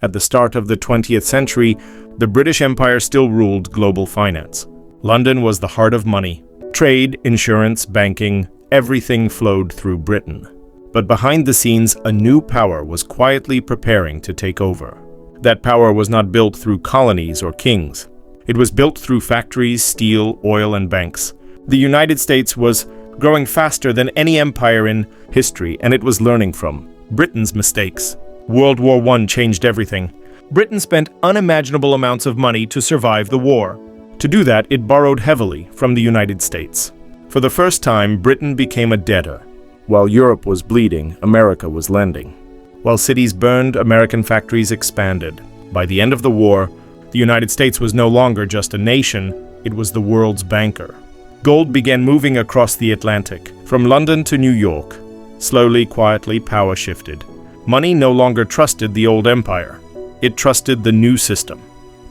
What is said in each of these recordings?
At the start of the 20th century, the British Empire still ruled global finance. London was the heart of money. Trade, insurance, banking, everything flowed through Britain. But behind the scenes, a new power was quietly preparing to take over. That power was not built through colonies or kings. It was built through factories, steel, oil, and banks. The United States was growing faster than any empire in history, and it was learning from Britain's mistakes. World War I changed everything. Britain spent unimaginable amounts of money to survive the war. To do that, it borrowed heavily from the United States. For the first time, Britain became a debtor. While Europe was bleeding, America was lending. While cities burned, American factories expanded. By the end of the war, the United States was no longer just a nation, it was the world's banker. Gold began moving across the Atlantic, from London to New York. Slowly, quietly, power shifted. Money no longer trusted the old empire. It trusted the new system.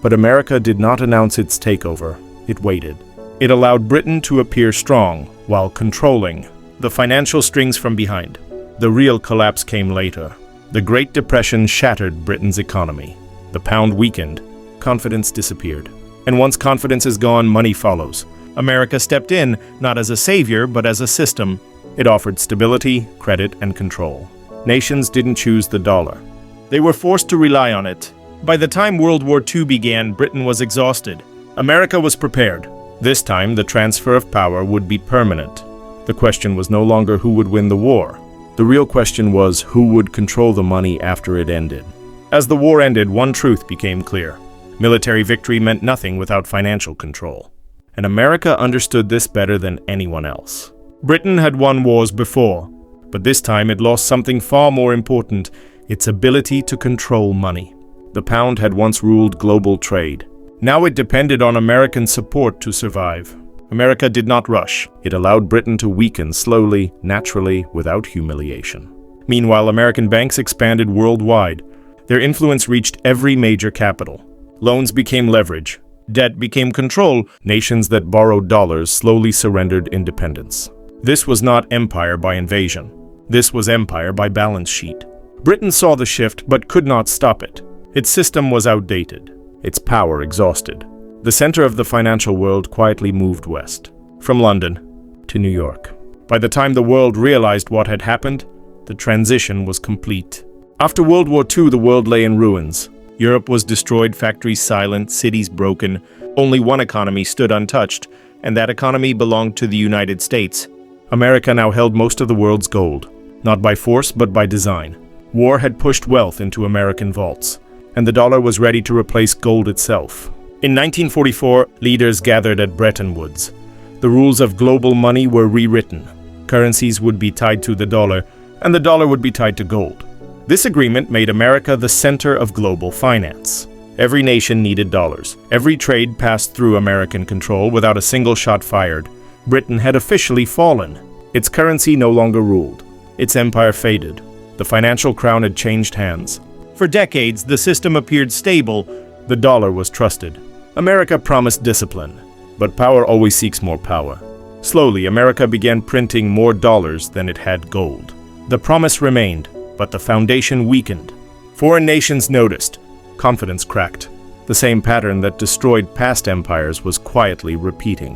But America did not announce its takeover. It waited. It allowed Britain to appear strong while controlling the financial strings from behind. The real collapse came later. The Great Depression shattered Britain's economy. The pound weakened. Confidence disappeared. And once confidence is gone, money follows. America stepped in, not as a savior, but as a system. It offered stability, credit, and control. Nations didn't choose the dollar. They were forced to rely on it. By the time World War II began, Britain was exhausted. America was prepared. This time, the transfer of power would be permanent. The question was no longer who would win the war. The real question was who would control the money after it ended. As the war ended, one truth became clear. Military victory meant nothing without financial control. And America understood this better than anyone else. Britain had won wars before, but this time it lost something far more important, its ability to control money. The pound had once ruled global trade. Now it depended on American support to survive. America did not rush. It allowed Britain to weaken slowly, naturally, without humiliation. Meanwhile, American banks expanded worldwide. Their influence reached every major capital. Loans became leverage. Debt became control. Nations that borrowed dollars slowly surrendered independence. This was not empire by invasion. This was empire by balance sheet. Britain saw the shift but could not stop it. Its system was outdated. Its power exhausted. The center of the financial world quietly moved west, from London to New York. By the time the world realized what had happened, the transition was complete. After World War II, the world lay in ruins. Europe was destroyed, factories silent, cities broken. Only one economy stood untouched, and that economy belonged to the United States. America now held most of the world's gold, not by force but by design. War had pushed wealth into American vaults, and the dollar was ready to replace gold itself. In 1944, leaders gathered at Bretton Woods. The rules of global money were rewritten. Currencies would be tied to the dollar, and the dollar would be tied to gold. This agreement made America the center of global finance. Every nation needed dollars. Every trade passed through American control without a single shot fired. Britain had officially fallen. Its currency no longer ruled. Its empire faded. The financial crown had changed hands. For decades, the system appeared stable. The dollar was trusted. America promised discipline, but power always seeks more power. Slowly, America began printing more dollars than it had gold. The promise remained, but the foundation weakened. Foreign nations noticed. Confidence cracked. The same pattern that destroyed past empires was quietly repeating.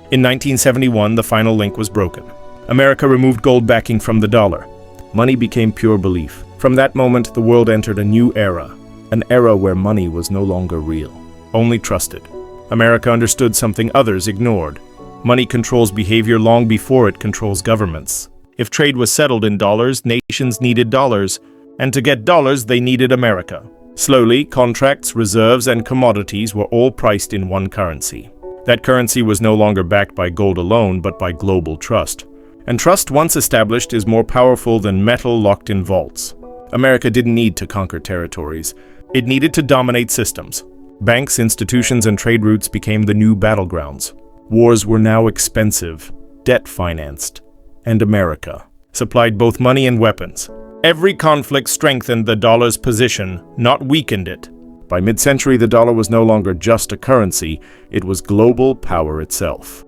In 1971, the final link was broken. America removed gold backing from the dollar. Money became pure belief. From that moment, the world entered a new era, an era where money was no longer real, only trusted. America understood something others ignored. Money controls behavior long before it controls governments. If trade was settled in dollars, nations needed dollars, and to get dollars, they needed America. Slowly, contracts, reserves, and commodities were all priced in one currency. That currency was no longer backed by gold alone, but by global trust. And trust, once established, is more powerful than metal locked in vaults. America didn't need to conquer territories. It needed to dominate systems. Banks, institutions, and trade routes became the new battlegrounds. Wars were now expensive, debt-financed, and America supplied both money and weapons. Every conflict strengthened the dollar's position, not weakened it. By mid-century, the dollar was no longer just a currency, it was global power itself.